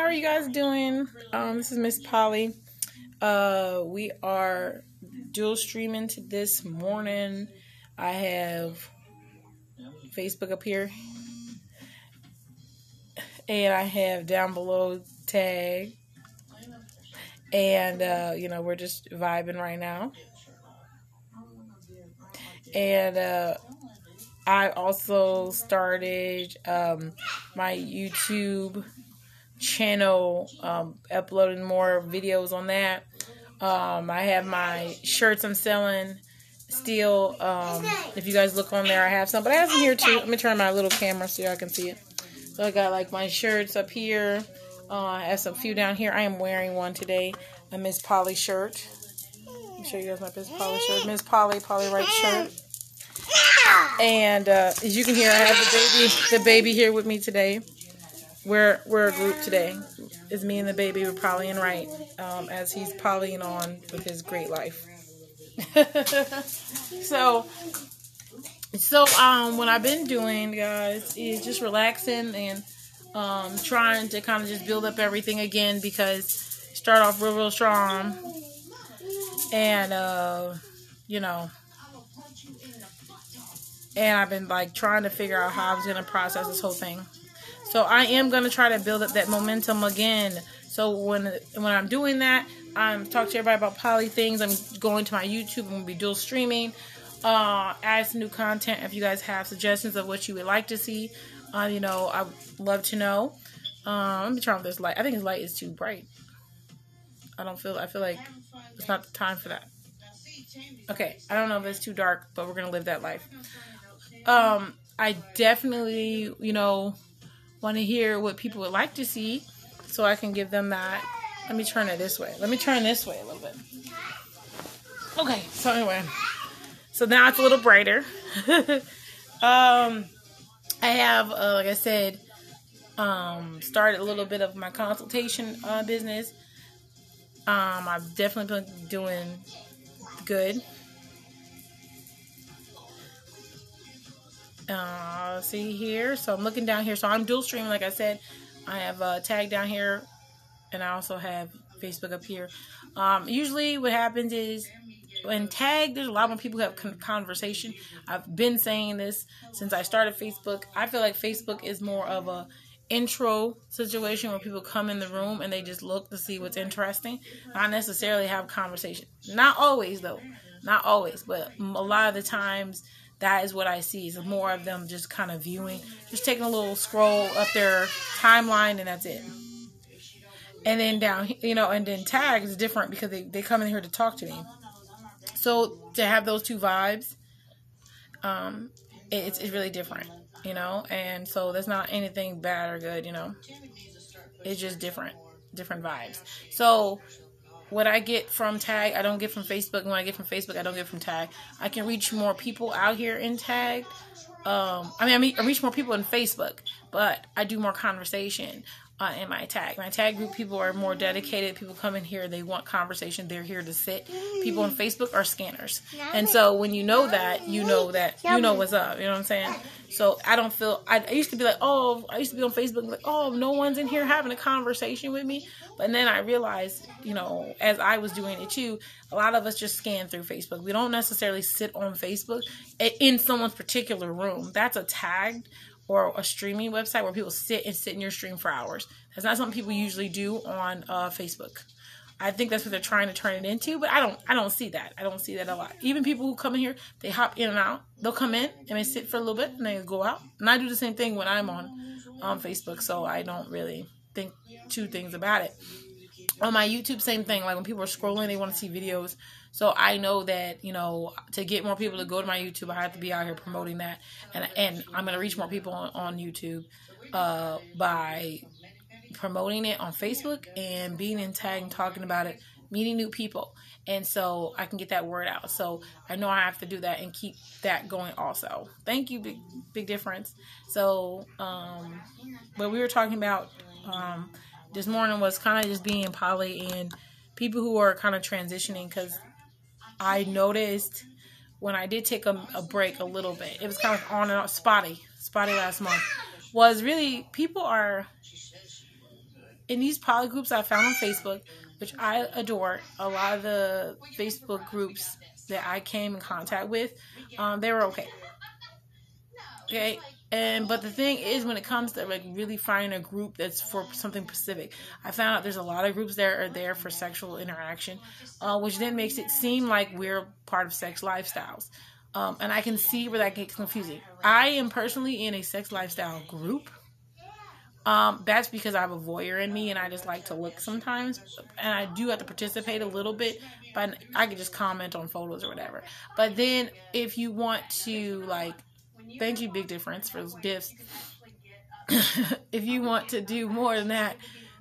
are you guys doing? This is Miss Polly. We are dual streaming to this morning. I have Facebook up here, and I have down below tag, and we're just vibing right now. And I also started my YouTube channel, uploading more videos on that. I have my shirts I'm selling still. If you guys look on there, I have some, but I have some here too. Let me turn my little camera so y'all can see it. So I got like my shirts up here. I have some few down here. I am wearing one today, a Miss Polly shirt. Let me show you guys my Miss Polly shirt. Miss Polly Right shirt. And as you can hear, I have the baby here with me today. We're a group today. It's me and the baby. We're polying right, as he's polying on with his great life. So what I've been doing, guys, is just relaxing and trying to kind of just build up everything again, because start off real strong, and and I've been like trying to figure out how I was gonna process this whole thing. So I am going to try to build up that momentum again. So when I'm doing that, I'm talking to everybody about poly things. I'm going to my YouTube. I'm going to be dual streaming. Add some new content. If you guys have suggestions of what you would like to see, I would love to know. Let me turn off this light. I think this light is too bright. I feel like it's not the time for that. Okay, I don't know if it's too dark, but we're going to live that life. I definitely, want to hear what people would like to see, so I can give them that. Let me turn it this way. Let me turn this way a little bit. Okay, so anyway. So now it's a little brighter. I have, like I said, started a little bit of my consultation business. I've definitely been doing good. See here, so I'm looking down here. So I'm dual streaming, like I said. I have a tag down here, and I also have Facebook up here. Usually what happens is, in tag, there's a lot more people who have conversation. I've been saying this since I started Facebook. I feel like Facebook is more of a intro situation where people come in the room and they just look to see what's interesting, not necessarily have conversation. Not always, though. Not always, but a lot of the times that is what I see, is more of them just kind of viewing, just taking a little scroll up their timeline, and that's it. And then down, and then tag is different because they come in here to talk to me. So to have those two vibes, it's really different, and so that's not anything bad or good, it's just different vibes. So what I get from tag, I don't get from Facebook. And when I get from Facebook, I don't get from tag. I can reach more people out here in tag. I reach more people in Facebook, but I do more conversation in my tag. My tag group people are more dedicated. People come in here, they want conversation. They're here to sit. People on Facebook are scanners. And so when you know that, you know what's up. You know what I'm saying? So I don't feel, I used to be like, I used to be on Facebook like, no one's in here having a conversation with me. But then I realized, as I was doing it too, a lot of us just scan through Facebook. We don't necessarily sit on Facebook in someone's particular room. That's a tagged or a streaming website where people sit in your stream for hours. That's not something people usually do on Facebook. I think that's what they're trying to turn it into, but I don't see that. I don't see that a lot. Even people who come in here, they hop in and out. They'll come in and they sit for a little bit and they go out. And I do the same thing when I'm on Facebook, so I don't really think two things about it. On my YouTube, same thing. Like when people are scrolling, they want to see videos. So I know that, to get more people to go to my YouTube, I have to be out here promoting that. And I'm going to reach more people on YouTube by promoting it on Facebook and being in tag and talking about it, meeting new people. And so I can get that word out. So I know I have to do that and keep that going also. Thank you, big difference. So, what we were talking about this morning was kind of just being poly and people who are kind of transitioning, because I noticed when I did take a break a little bit, it was kind of on and off, spotty last month, was really people are in these poly groups I found on Facebook, which I adore, a lot of the Facebook groups that I came in contact with, they were okay. Okay. But the thing is, when it comes to like really finding a group that's for something specific, I found out there's a lot of groups that are there for sexual interaction, which then makes it seem like we're part of sex lifestyles. And I can see where that gets confusing. I am personally in a sex lifestyle group. That's because I have a voyeur in me and I just like to look sometimes. And I do have to participate a little bit, but I can just comment on photos or whatever. But then if you want to, like, thank you, Big Difference, for those gifts. If you want to do more than that,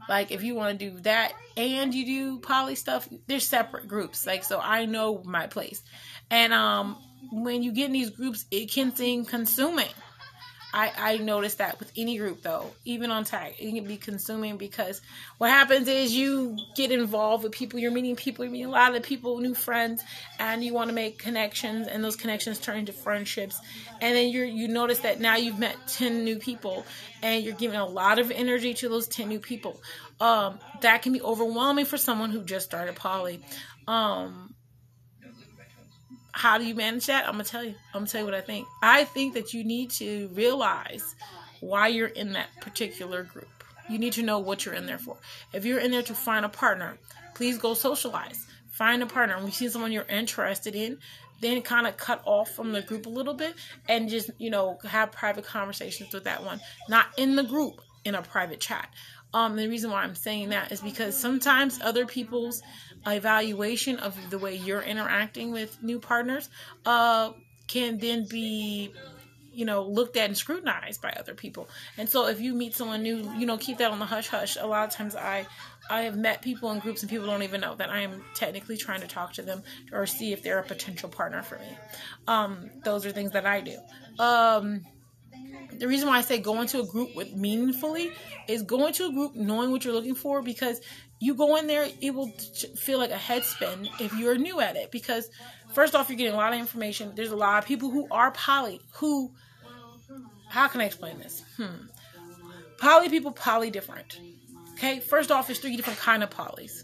like if you want to do that and you do poly stuff, they're separate groups. Like, so I know my place. And when you get in these groups, it can seem consuming. I noticed that with any group, though, even on tag, it can be consuming because what happens is you get involved with people, you're meeting a lot of the people, new friends, and you want to make connections, and those connections turn into friendships, and then you notice that now you've met 10 new people, and you're giving a lot of energy to those 10 new people. That can be overwhelming for someone who just started poly. How do you manage that? I'm going to tell you. I'm going to tell you what I think. I think that you need to realize why you're in that particular group. You need to know what you're in there for. If you're in there to find a partner, please go socialize. Find a partner. When you see someone you're interested in, then kind of cut off from the group a little bit and just, have private conversations with that one. Not in the group, in a private chat. The reason why I'm saying that is because sometimes other people's evaluation of the way you're interacting with new partners can then be, looked at and scrutinized by other people. And so if you meet someone new, keep that on the hush-hush. A lot of times I have met people in groups and people don't even know that I am technically trying to talk to them or see if they're a potential partner for me. Those are things that I do. The reason why I say go into a group with meaningfully is go into a group knowing what you're looking for, because you go in there, it will feel like a head spin if you're new at it. Because first off, you're getting a lot of information. There's a lot of people who are poly who, how can I explain this? Poly people, poly different. Okay, first off, there's 3 different kind of polys.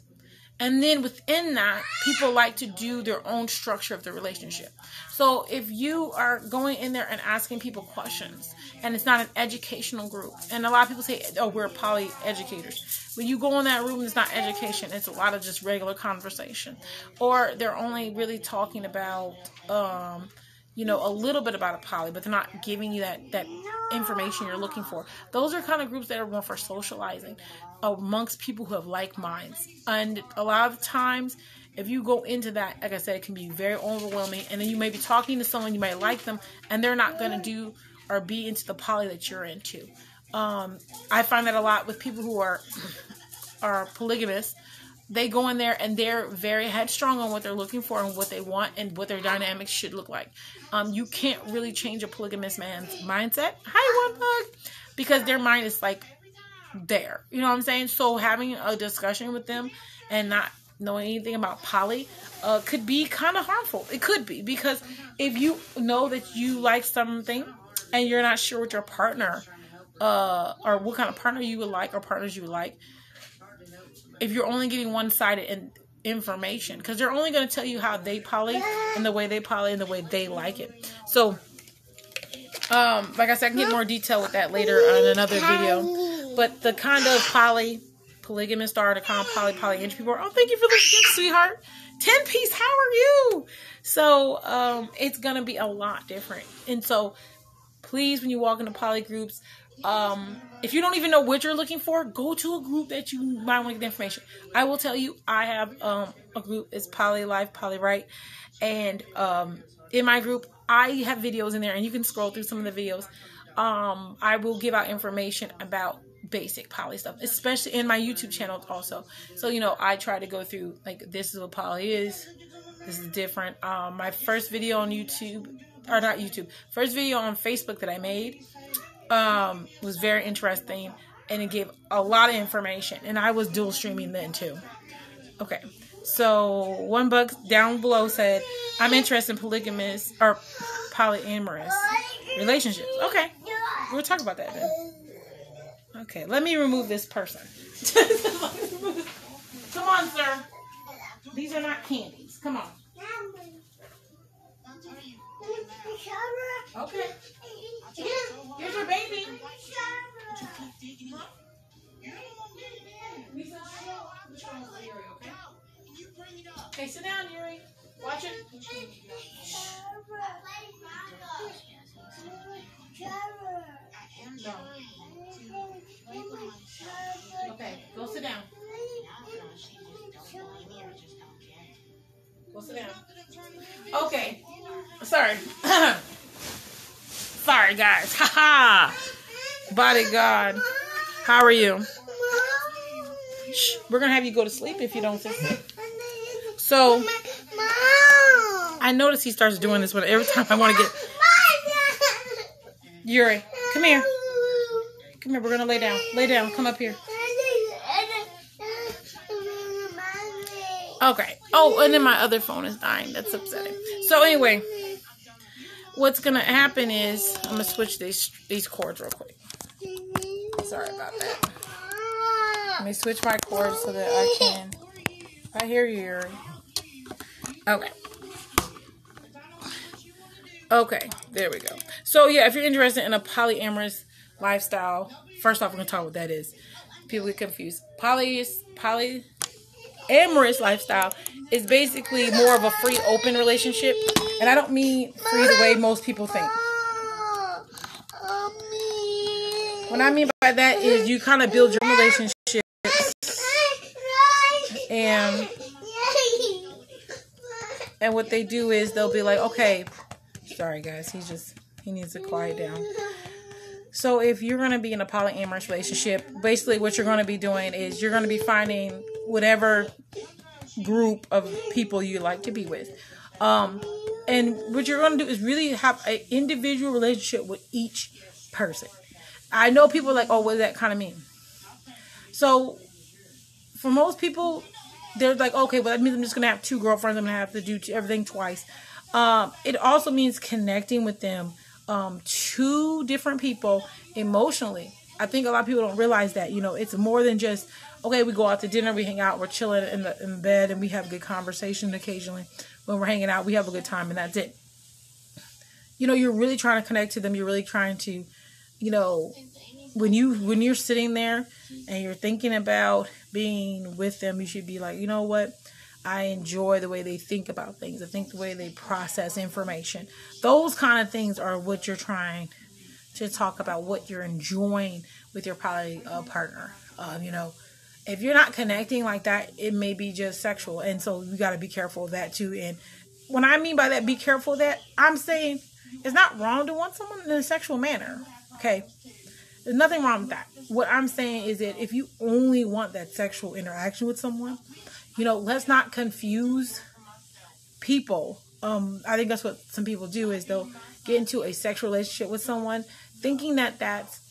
And then within that, people like to do their own structure of the relationship. So if you are going in there and asking people questions, and it's not an educational group, and a lot of people say, oh, we're poly educators. When you go in that room, it's not education. It's a lot of just regular conversation. Or they're only really talking about, a little bit about a poly, but they're not giving you that information you're looking for. Those are kind of groups that are more for socializing amongst people who have like minds. And a lot of times, if you go into that, like I said, it can be very overwhelming. And then you may be talking to someone, you might like them, and they're not going to do or be into the poly that you're into. I find that a lot with people who are polygamous. They go in there and they're very headstrong on what they're looking for and what they want and what their dynamics should look like. You can't really change a polygamous man's mindset. Hi, One Bug. Because their mind is like there. You know what I'm saying? So having a discussion with them and not knowing anything about poly could be kind of harmful. It could be, because if you know that you like something and you're not sure what your partner or what kind of partner you would like or partners you would like, if you're only getting one-sided information, because they're only going to tell you how they poly and the way they poly and the way they like it. So, like I said, I can get more detail with that later on another video. But the kind of polygamist are, the kind of polyandry people are, oh, thank you for the gift, sweetheart. 10-piece, how are you? So, it's going to be a lot different. And so, please, when you walk into poly groups, if you don't even know what you're looking for, go to a group that you might want to get the information. I will tell you, I have a group, it's Poly Life, Poly Right, and in my group, I have videos in there, and you can scroll through some of the videos. I will give out information about basic poly stuff, especially in my YouTube channel also. So, I try to go through, like, this is what poly is, this is different. My first video on YouTube, or not YouTube, first video on Facebook that I made, was very interesting, and it gave a lot of information, and I was dual streaming then too. Okay, so One Bug down below said, I'm interested in polygamous or polyamorous relationships. Okay, we'll talk about that then. Okay, let me remove this person. Come on, sir. These are not candies. Come on. Okay. Here's your baby. Okay, sit down, Yuri. Watch it. No. Okay, go sit down. Go sit down. Okay. Sorry. Sorry, guys. Haha. Bodyguard. How are you? Shh. We're going to have you go to sleep if you don't sit. So, I notice he starts doing this every time I want to get... Yuri, come here. Come here. We're going to lay down. Lay down. Come up here. Okay. Oh, and then my other phone is dying. That's upsetting. So, anyway, what's going to happen is I'm going to switch these cords real quick. Sorry about that. Let me switch my cords so that I can... I hear you, Yuri. Okay. Okay, there we go. So, yeah, if you're interested in a polyamorous lifestyle, first off, we're going to talk what that is. People get confused. Polyamorous lifestyle is basically more of a free, open relationship. And I don't mean free the way most people think. What I mean by that is you kind of build your relationship. And what they do is they'll be like, okay, sorry guys, he needs to quiet down. So if you're going to be in a polyamorous relationship, basically what you're going to be doing is you're going to be finding whatever group of people you like to be with. And what you're going to do is really have an individual relationship with each person. I know people are like, oh, what does that kind of mean? So for most people, they're like, okay, well, that means I'm just going to have 2 girlfriends. I'm going to have to do everything twice. It also means connecting with them, 2 different people emotionally. I think a lot of people don't realize that, it's more than just, okay, we go out to dinner, we hang out, we're chilling in the bed, and we have good conversation occasionally. When we're hanging out, we have a good time, and that's it. You're really trying to connect to them. You're really trying to, when you're sitting there and you're thinking about being with them, you should be like, you know what? I enjoy the way they think about things. I think the way they process information. Those kind of things are what you're trying to talk about, what you're enjoying with your poly partner. If you're not connecting like that, it may be just sexual. And so you got to be careful of that too. And when I mean by that, be careful of that, I'm saying it's not wrong to want someone in a sexual manner. Okay. There's nothing wrong with that. What I'm saying is that if you only want that sexual interaction with someone, let's not confuse people. I think that's what some people do is they'll get into a sexual relationship with someone thinking that that's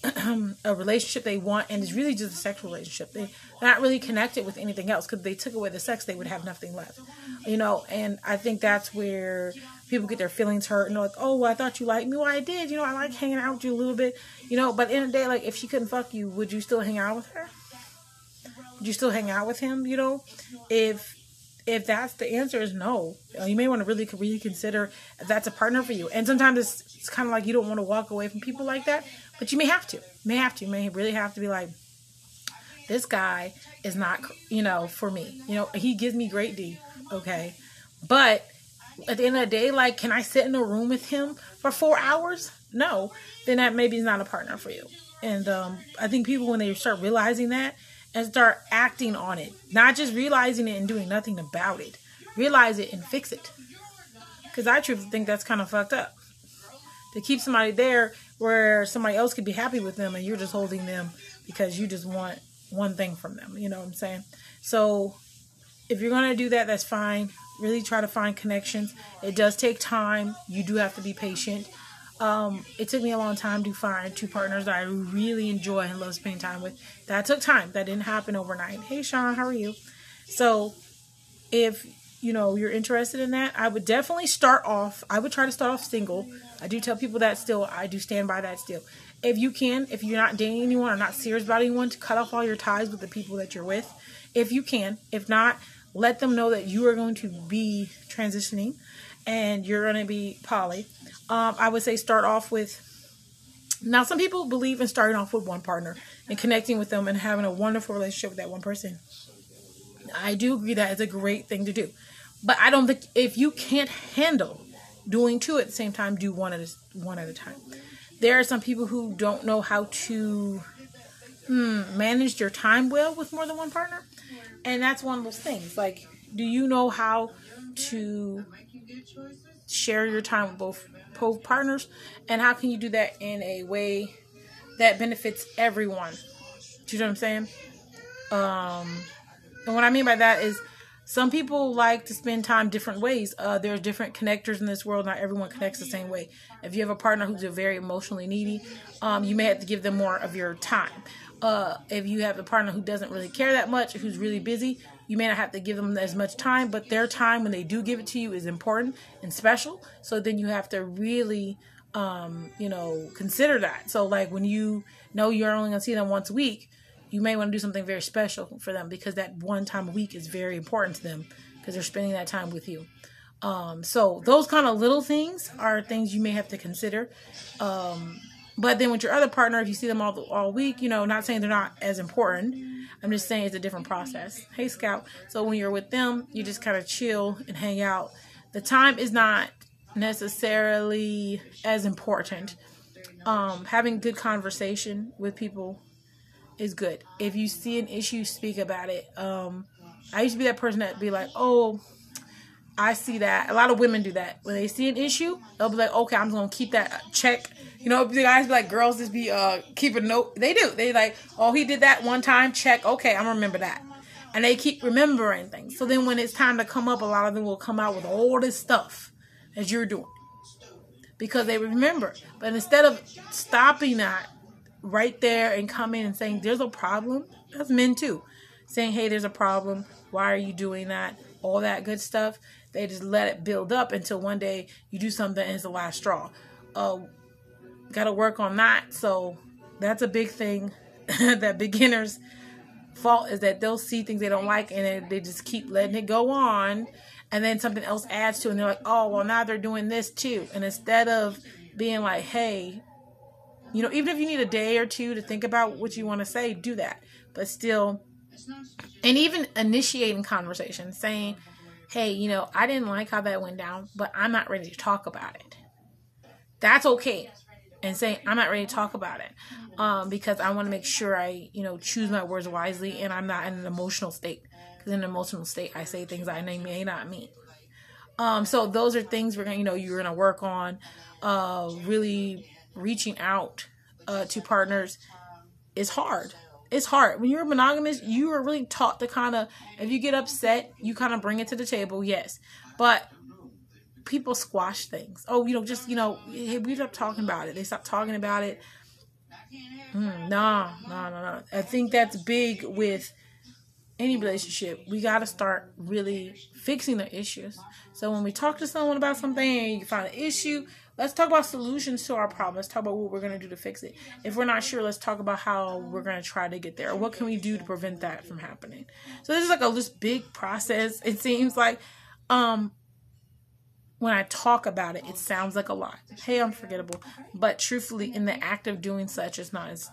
a relationship they want, and it's really just a sexual relationship. They're not really connected with anything else because if they took away the sex, they would have nothing left. And I think that's where people get their feelings hurt and they're like, oh, well, I thought you liked me. Well, I did. I like hanging out with you a little bit. But at the end of the day, like, if she couldn't fuck you, would you still hang out with her? Would you still hang out with him? If that's the answer is no, you may want to really consider if that's a partner for you. And sometimes it's kind of like you don't want to walk away from people like that, but you may have to. You may really have to be like, this guy is not, for me. He gives me great D, okay? But at the end of the day, like, can I sit in a room with him for 4 hours? No. Then that maybe is not a partner for you. And I think people, when they start realizing that, and start acting on it. Not just realizing it and doing nothing about it. Realize it and fix it. Because I truly think that's kind of fucked up. To keep somebody there where somebody else could be happy with them and you're just holding them because you just want one thing from them. You know what I'm saying? So if you're going to do that, that's fine. Really try to find connections. It does take time. You do have to be patient. It took me a long time to find 2 partners that I really enjoy and love spending time with. That took time. That didn't happen overnight. Hey, Sean, how are you? So if, you're interested in that, I would definitely I would try to start off single. I do tell people that still. I do stand by that still. If you can, if you're not dating anyone or not serious about anyone, to cut off all your ties with the people that you're with. If you can. If not, let them know that you are going to be transitioning and you're going to be poly. I would say start off with, now some people believe in starting off with one partner and connecting with them and having a wonderful relationship with that one person. I do agree that it's a great thing to do. But I don't think, if you can't handle doing two at the same time, do one at a time. There are some people who don't know how to manage their time well with more than one partner. And that's one of those things. Like, do you know how to share your time with both partners? And how can you do that in a way that benefits everyone? Do you know what I'm saying? And what I mean by that is, some people like to spend time different ways. There's different connectors in this world. Not everyone connects the same way. If you have a partner who's very emotionally needy, you may have to give them more of your time. If you have a partner who doesn't really care that much, who's really busy, you may not have to give them as much time, but their time when they do give it to you is important and special. So then you have to really, consider that. So like when you know you're only going to see them once a week, you may want to do something very special for them, because that one time a week is very important to them because they're spending that time with you. So those kind of little things are things you may have to consider. But then with your other partner, if you see them all week, not saying they're not as important. I'm just saying it's a different process. Hey, Scout. So when you're with them, you just kind of chill and hang out. The time is not necessarily as important. Having good conversation with people is good. If you see an issue, speak about it. I used to be that person that'd be like, oh, I see that. A lot of women do that. When they see an issue, they'll be like, okay, I'm going to keep that check. The guys be like, girls just be keep a note. They do. They like, oh, he did that one time, check. Okay, I'm going to remember that. And they keep remembering things. So then when it's time to come up, a lot of them will come out with all this stuff that you're doing, because they remember. But instead of stopping that right there and coming and saying, there's a problem, that's men too. Saying, hey, there's a problem. Why are you doing that? All that good stuff. They just let it build up until one day you do something and it's the last straw. Got to work on that. So that's a big thing that beginners' fault is that they'll see things they don't like and they just keep letting it go on. And then something else adds to it and they're like, oh, well, now they're doing this too. And instead of being like, hey, even if you need a day or two to think about what you want to say, do that. But still, and even initiating conversation, saying, hey, I didn't like how that went down, but I'm not ready to talk about it. That's okay. And saying, I'm not ready to talk about it because I want to make sure I, choose my words wisely and I'm not in an emotional state. Because in an emotional state, I say things I may not mean. So those are things you're going to work on. Really reaching out to partners is hard. It's hard. When you're monogamous, you are really taught to kind of, if you get upset, you kind of bring it to the table, yes. But people squash things. Oh, hey, we stop talking about it. They stop talking about it. No. I think that's big with any relationship. We got to start really fixing the issues. So when we talk to someone about something and you find an issue, let's talk about solutions to our problem. Let's talk about what we're going to do to fix it. If we're not sure, let's talk about how we're going to try to get there. Or what can we do to prevent that from happening? So this is like this big process. It seems like when I talk about it, it sounds like a lot. Hey, unforgettable. But truthfully, in the act of doing such, it's not as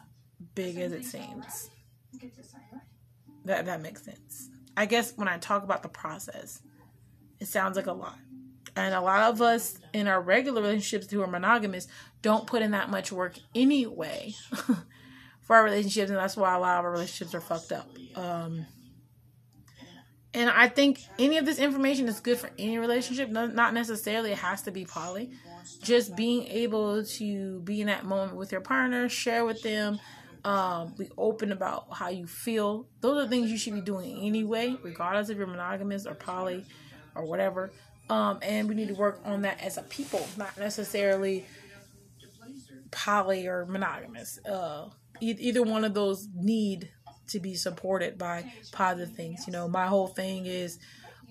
big as it seems. That makes sense. I guess when I talk about the process, it sounds like a lot. And a lot of us in our regular relationships who are monogamous don't put in that much work anyway for our relationships. And that's why a lot of our relationships are fucked up. And I think any of this information is good for any relationship. Not necessarily it has to be poly. Just being able to be in that moment with your partner, share with them, be open about how you feel. Those are things you should be doing anyway, regardless if you're monogamous or poly or whatever. And we need to work on that as a people, not necessarily poly or monogamous. Either one of those need to be supported by positive things. My whole thing is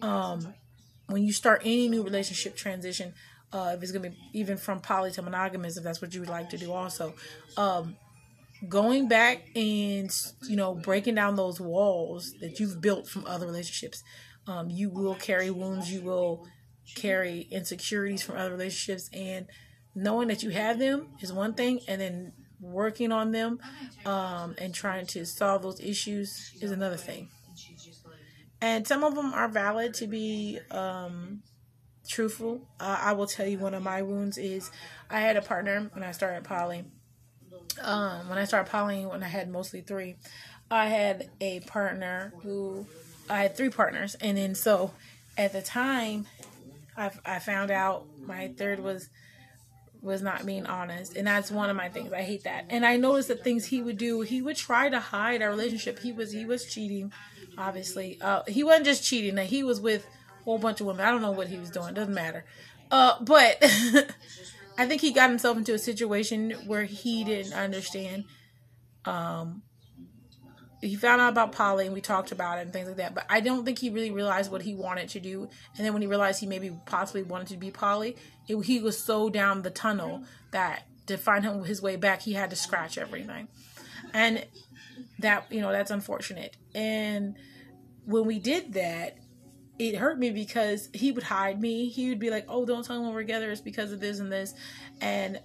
when you start any new relationship transition, if it's going to be even from poly to monogamous, if that's what you would like to do also. Going back and, breaking down those walls that you've built from other relationships. You will carry wounds. You will carry insecurities from other relationships. And knowing that you have them is one thing. And then working on them and trying to solve those issues is another thing. And some of them are valid to be truthful. I will tell you one of my wounds is I had a partner when I started poly. When I started polying, when I had mostly 3, I had a partner I had 3 partners. And then so at the time, I found out my third was not being honest. And that's one of my things. I hate that. And I noticed the things he would do. He would try to hide our relationship. He was cheating, obviously. He wasn't just cheating. He was with a whole bunch of women. I don't know what he was doing. It doesn't matter. But I think he got himself into a situation where he didn't understand. He found out about poly and we talked about it and things like that. But I don't think he really realized what he wanted to do. And then when he realized he maybe possibly wanted to be poly, he was so down the tunnel that to find his way back, he had to scratch everything. And that, that's unfortunate. And when we did that, it hurt me because he would hide me. He would be like, oh, don't tell him when we're together. It's because of this and this. And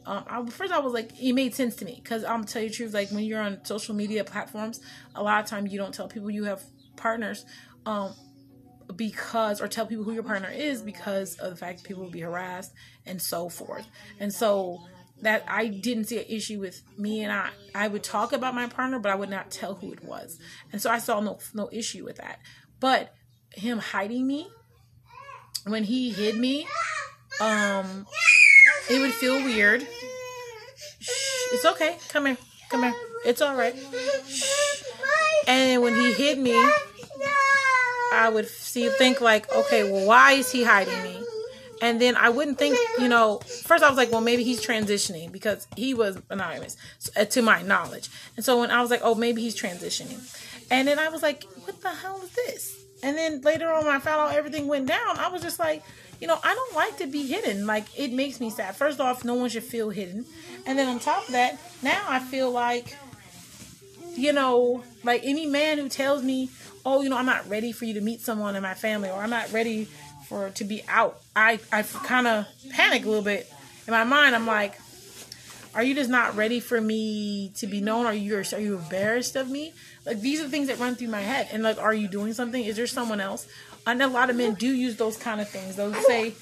first I was like, it made sense to me. Because I'm going to tell you the truth. Like when you're on social media platforms, a lot of times you don't tell people you have partners or tell people who your partner is because of the fact that people will be harassed and so forth. And so that I didn't see an issue with me and I would talk about my partner, but I would not tell who it was. And so I saw no issue with that. But him hiding me, when he hid me, it would feel weird. Shh, it's okay. Come here. It's all right. Shh. And when he hid me, I would think like, okay, well, why is he hiding me? And then I wouldn't think, first I was like, well, maybe he's transitioning because he was anonymous to my knowledge. And so when I was like, oh, maybe he's transitioning. And then I was like, what the hell is this? And then later on when I found out everything went down, I was just like, I don't like to be hidden. Like, it makes me sad. First off, no one should feel hidden. And then on top of that, now I feel like, like any man who tells me, oh, I'm not ready for you to meet someone in my family, or I'm not ready to be out. I kind of panic a little bit. In my mind, I'm like, are you just not ready for me to be known? Are you embarrassed of me? Like, these are the things that run through my head. And like, are you doing something? Is there someone else? I know a lot of men do use those kind of things. They'll say,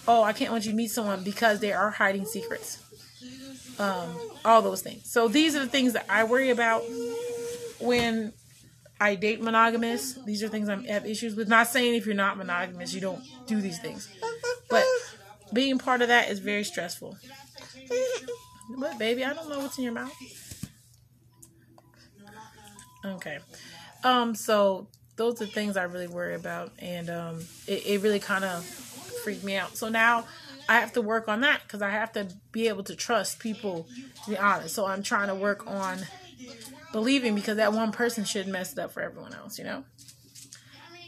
oh, I can't let you meet someone because they are hiding secrets. All those things. So these are the things that I worry about when I date monogamous. These are things I have issues with. Not saying if you're not monogamous, you don't do these things. But being part of that is very stressful. But baby, I don't know what's in your mouth. Okay. So those are things I really worry about, and it really kind of freaked me out. So now I have to work on that because I have to be able to trust people, to be honest. So I'm trying to work on believing, because that one person shouldn't mess it up for everyone else,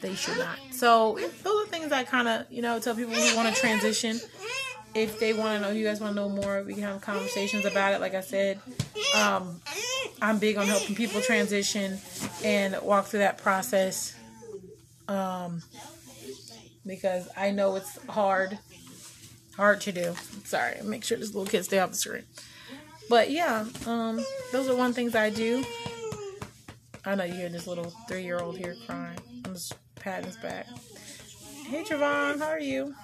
They should not. So those are things I kind of, tell people who want to transition. If they want to know, you guys want to know more, we can have conversations about it. Like I said, I'm big on helping people transition and walk through that process, because I know it's hard to do. Sorry, make sure this little kid stay off the screen. But yeah, those are one things I do. I know you hear this little 3-year-old here crying. I'm just patting his back. Hey Trevon, how are you?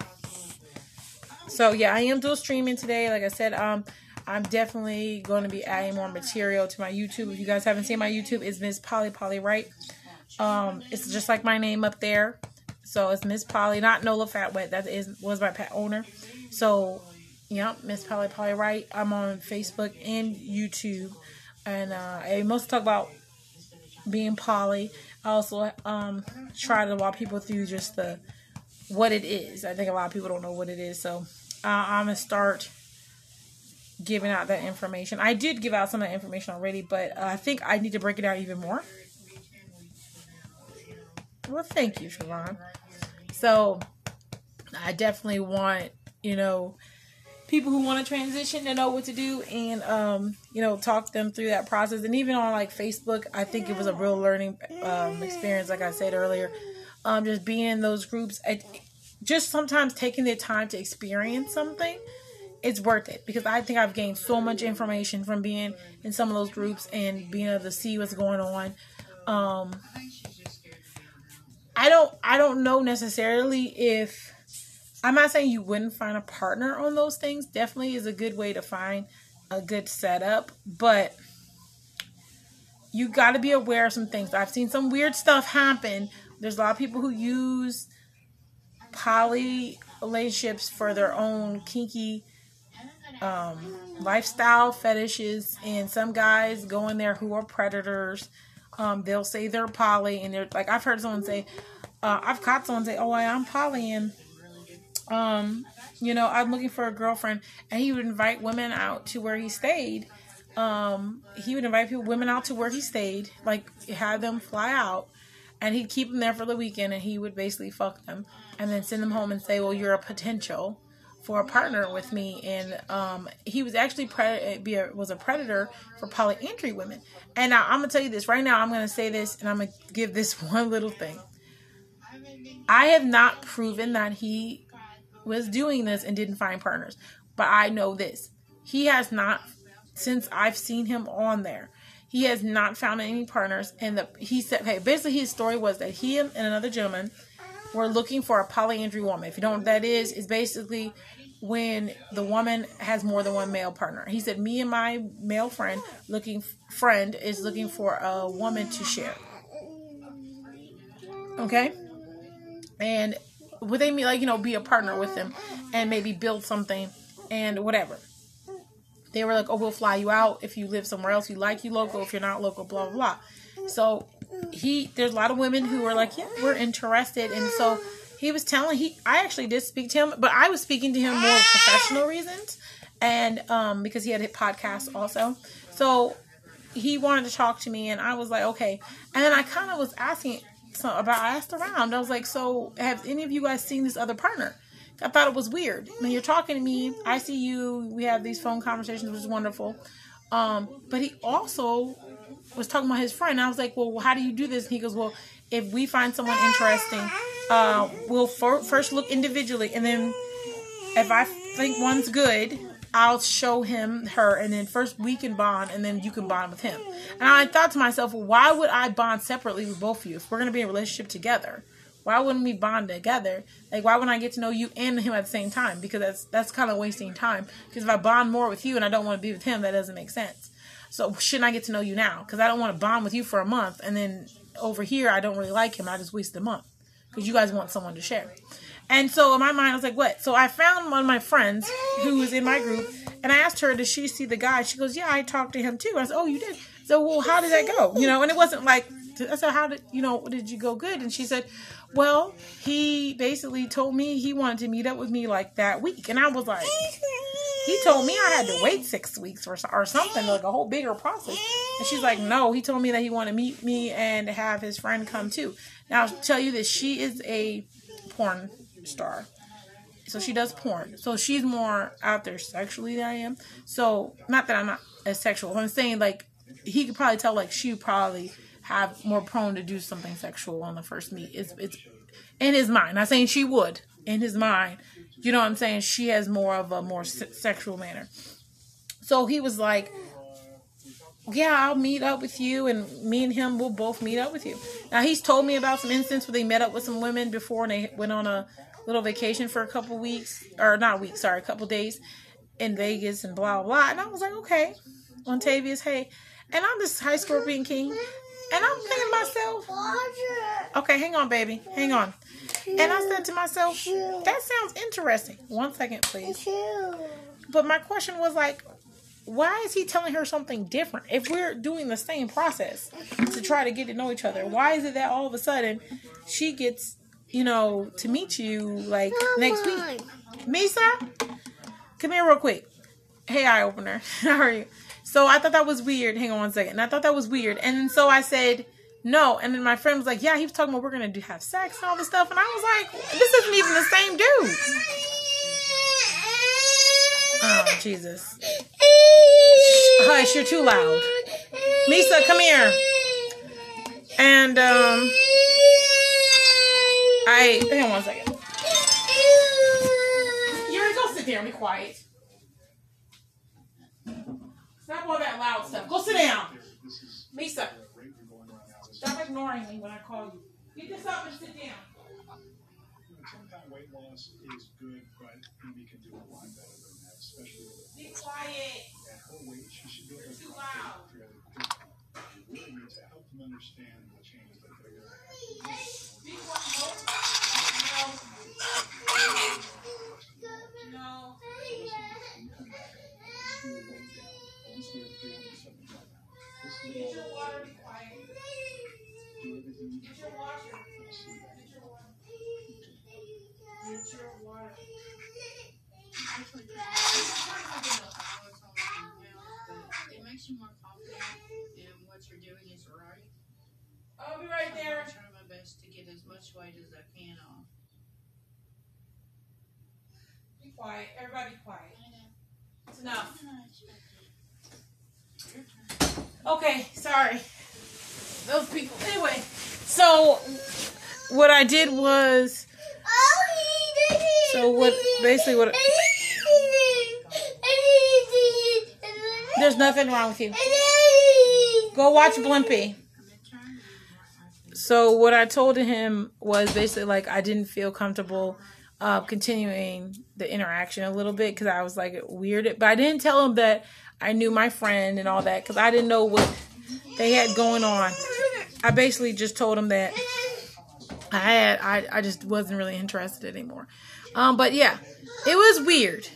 So yeah, I am dual streaming today. Like I said, I'm definitely going to be adding more material to my YouTube. If you guys haven't seen my YouTube, it's Miss Polly Right. It's just like my name up there. So it's Miss Polly, not Nola Fat Wet. That was my pet owner. So yeah, Miss Polly Right. I'm on Facebook and YouTube, and I mostly talk about being poly. I also try to walk people through just what it is. I think a lot of people don't know what it is, so I'm gonna start giving out that information. I did give out some of that information already, but I think I need to break it out even more. Well, thank you, Siobhan. So I definitely want, people who want to transition to know what to do and, you know, talk them through that process. And even on like Facebook, I think it was a real learning experience, like I said earlier. Just being in those groups, just sometimes taking the time to experience something, it's worth it, because I think I've gained so much information from being in some of those groups and being able to see what's going on. I don't know necessarily if, I'm not saying you wouldn't find a partner on those things. Definitely is a good way to find a good setup, but you got to be aware of some things. I've seen some weird stuff happen. There's a lot of people who use poly relationships for their own kinky lifestyle fetishes, and some guys go in there who are predators. They'll say they're poly, and they're like, I've heard someone say, I've caught someone say, oh, I'm poly, and you know, I'm looking for a girlfriend, and he would invite women out to where he stayed. He would invite women out to where he stayed, like have them fly out, and he'd keep them there for the weekend, and he would basically fuck them and then send them home and say, well, you're a potential for a partner with me. And he was actually was a predator for polyandry women. And now I'm gonna tell you this right now. I'm gonna say this, and I'm gonna give this one little thing. I have not proven that he was doing this and didn't find partners, but I know this: he has not, since I've seen him on there, he has not found any partners. And he said, okay, basically his story was that he and another gentleman were looking for a polyandry woman. If you don't know what that is basically when the woman has more than one male partner. He said, me and my male friend is looking for a woman to share. Okay? And would they mean, like, you know, be a partner with them and maybe build something and whatever. They were like, oh, we'll fly you out if you live somewhere else. You local. If you're not local, blah, blah, blah. So there's a lot of women who were like, yeah, we're interested. And so he was I actually did speak to him, but I was speaking to him more for professional reasons. And, because he had a podcast also. So he wanted to talk to me, and I was like, okay. And then I kind of was asking I asked around. I was like, so have any of you guys seen this other partner? I thought it was weird. When you're talking to me, I see you, we have these phone conversations, which is wonderful. But he also was talking about his friend. I was like, well, how do you do this? And he goes, well, if we find someone interesting, we'll first look individually. And then if I think one's good, I'll show her. And then first we can bond, and then you can bond with him. And I thought to myself, well, why would I bond separately with both of you? If we're going to be in a relationship together, why wouldn't we bond together? Like, why wouldn't I get to know you and him at the same time? Because that's kind of wasting time. Because if I bond more with you and I don't want to be with him, that doesn't make sense. So shouldn't I get to know you now? Because I don't want to bond with you for a month, and then over here I don't really like him. I just wasted a month because you guys want someone to share. And so in my mind, I was like, what? So I found one of my friends who was in my group, and I asked her, did she see the guy? She goes, yeah, I talked to him too. I said, oh, you did? So, well, how did that go? You know, and it wasn't like, I said, how did you go good? And she said, well, he basically told me he wanted to meet up with me like that week. And I was like, he told me I had to wait 6 weeks or something, like a whole bigger process. And she's like, no, he told me that he wanted to meet me and have his friend come too. Now, I'll tell you this, she is a porn star. So she does porn. So she's more out there sexually than I am. So, not that I'm not as sexual. I'm saying, like, he could probably tell, like, she would probably have more prone to do something sexual on the first meet. It's in his mind. Not saying she would. In his mind. You know what I'm saying? She has more of a more sexual manner. So he was like, yeah, I'll meet up with you, and me and him will both meet up with you. Now, he's told me about some instances where they met up with some women before, and they went on a little vacation for a couple days in Vegas and blah, blah, blah. And I was like, okay, Ontavious, hey. And I'm this high Scorpion King, and I'm thinking to myself, okay, hang on, baby, hang on. And I said to myself, that sounds interesting. 1 second, please. But my question was like, why is he telling her something different? If we're doing the same process to try to get to know each other, why is it that all of a sudden she gets, to meet you like next week? Misa, come here real quick. Hey, eye opener. How are you? So I thought that was weird. Hang on 1 second. And I thought that was weird. And so I said, no. And then my friend was like, yeah, he was talking about we're going to have sex and all this stuff. And I was like, this isn't even the same dude. Oh, Jesus. Hush, you're too loud. Misa, come here. And, hang on one second. Yuri, go sit there and be quiet. Stop all that loud stuff. Go sit down. Misa, stop ignoring me when I call you. Get this up and sit down. Sometimes weight loss is good, but Amy can do a lot better than that, especially with be quiet. At her weight, she should be able to too loud. fairly quickly. We really need to help them understand the changes that they're going to have. Be quiet. No. Get your water, be quiet. Get your washer. Get your water. Get your water. It makes you more confident in what you're doing is right. I'll be right there. I'm trying my best to get as much weight as I can off. Be quiet. Everybody be quiet. It's enough. Okay, sorry. Those people. Anyway, so what I did was, there's nothing wrong with you. Go watch Blimpie. So what I told him was basically like I didn't feel comfortable continuing the interaction a little bit because I was like weirded. But I didn't tell him that I knew my friend and all that because I didn't know what they had going on. I basically just told him that I just wasn't really interested anymore. But yeah, it was weird.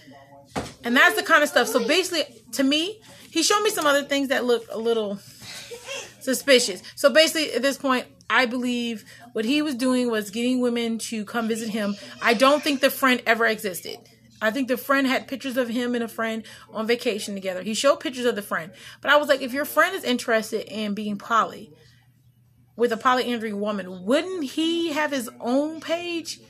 And that's the kind of stuff. So basically, to me, he showed me some other things that look a little suspicious. So basically, at this point, I believe what he was doing was getting women to come visit him. I don't think the friend ever existed. I think the friend had pictures of him and a friend on vacation together. He showed pictures of the friend. But I was like, if your friend is interested in being poly with a polyandry woman, wouldn't he have his own page?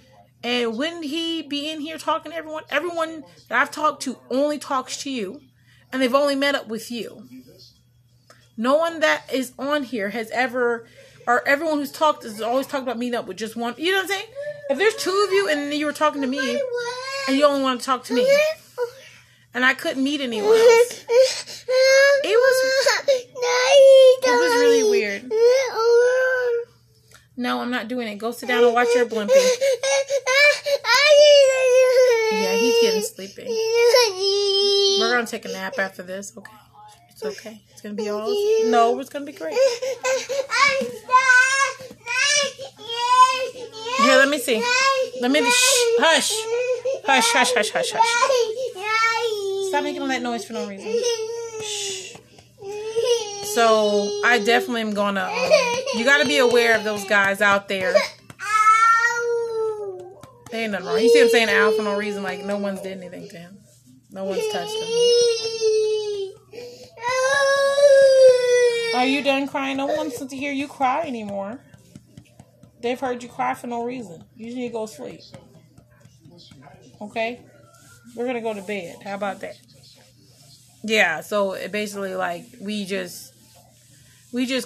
And wouldn't he be in here talking to everyone? Everyone that I've talked to only talks to you. And they've only met up with you. No one that is on here has ever, or everyone who's talked has always talked about meeting up with just one. You know what I'm saying? If there's two of you and you were talking to me and you only want to talk to me and I couldn't meet anyone else, it was really weird. No, I'm not doing it. Go sit down and watch your Blimpie. Yeah, he's getting sleepy. We're going to take a nap after this. Okay. It's okay. It's going to be all... No, it's going to be great. Here, let me see. Let me... Hush. Hush, hush, hush, hush, hush. Stop making all that noise for no reason. Shh. So, I definitely am going to... you got to be aware of those guys out there. There ain't nothing wrong. You see him saying ow for no reason, like no one's did anything to him. No one's touched him. Are you done crying? No one wants to hear you cry anymore. They've heard you cry for no reason. You just need to go to sleep. Okay? We're going to go to bed. How about that? Yeah, so it basically like we just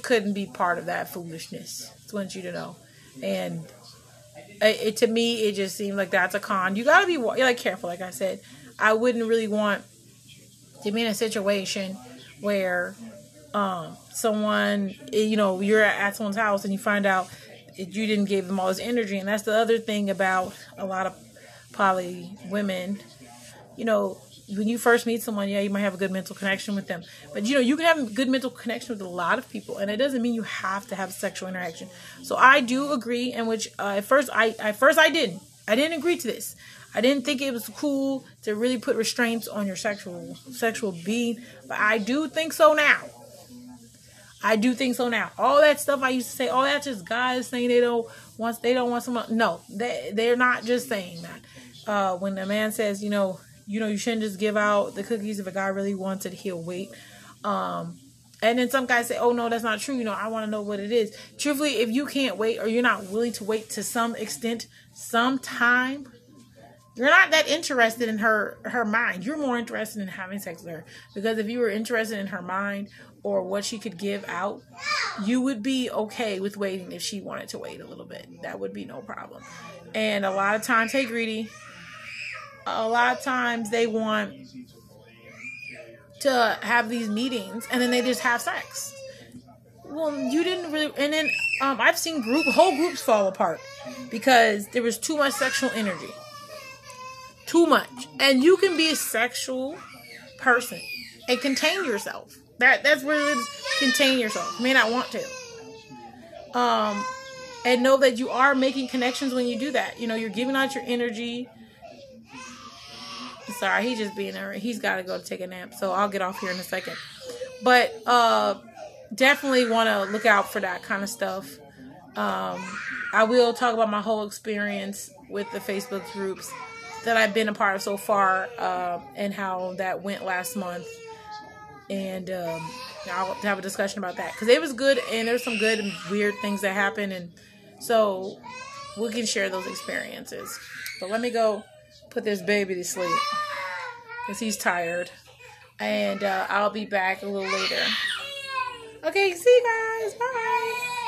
couldn't be part of that foolishness. I just want you to know. And to me, it just seemed like that's a con. You got to be like careful, like I said. I wouldn't really want to be in a situation where someone, you know, you're at someone's house and you find out that you didn't give them all this energy. And that's the other thing about a lot of poly women. You know, when you first meet someone, yeah, you might have a good mental connection with them. But, you know, you can have a good mental connection with a lot of people. And it doesn't mean you have to have sexual interaction. So I do agree, in which at first I didn't. I didn't agree to this. I didn't think it was cool to really put restraints on your sexual being. But I do think so now. All that stuff I used to say, oh, that's just guys saying they don't want someone. No, they're not just saying that. When a man says, you know, you shouldn't just give out the cookies. If a guy really wants it, he'll wait. And then some guys say, oh, no, that's not true. You know, I want to know what it is. Truthfully, if you can't wait or you're not willing to wait to some extent, some time, You're not that interested in her mind. You're more interested in having sex with her. Because if you were interested in her mind or what she could give out, you would be okay with waiting if she wanted to wait a little bit. That would be no problem. And a lot of times, hey, Greedy, a lot of times they want to have these meetings and then they just have sex. Well, you didn't really, and then I've seen whole groups fall apart because there was too much sexual energy. Too much. And you can be a sexual person and contain yourself. That's what it is. Contain yourself. You may not want to. And know that you are making connections when you do that. You know, you're giving out your energy. Sorry, he's just being there. He's got to go take a nap. So I'll get off here in a second. But definitely want to look out for that kind of stuff. I will talk about my whole experience with the Facebook groups that I've been a part of so far, and how that went last month. And I'll have a discussion about that. Because it was good, and there's some good and weird things that happened. And so we can share those experiences. But let me go put this baby to sleep. Because he's tired. And I'll be back a little later. Okay, see you guys. Bye.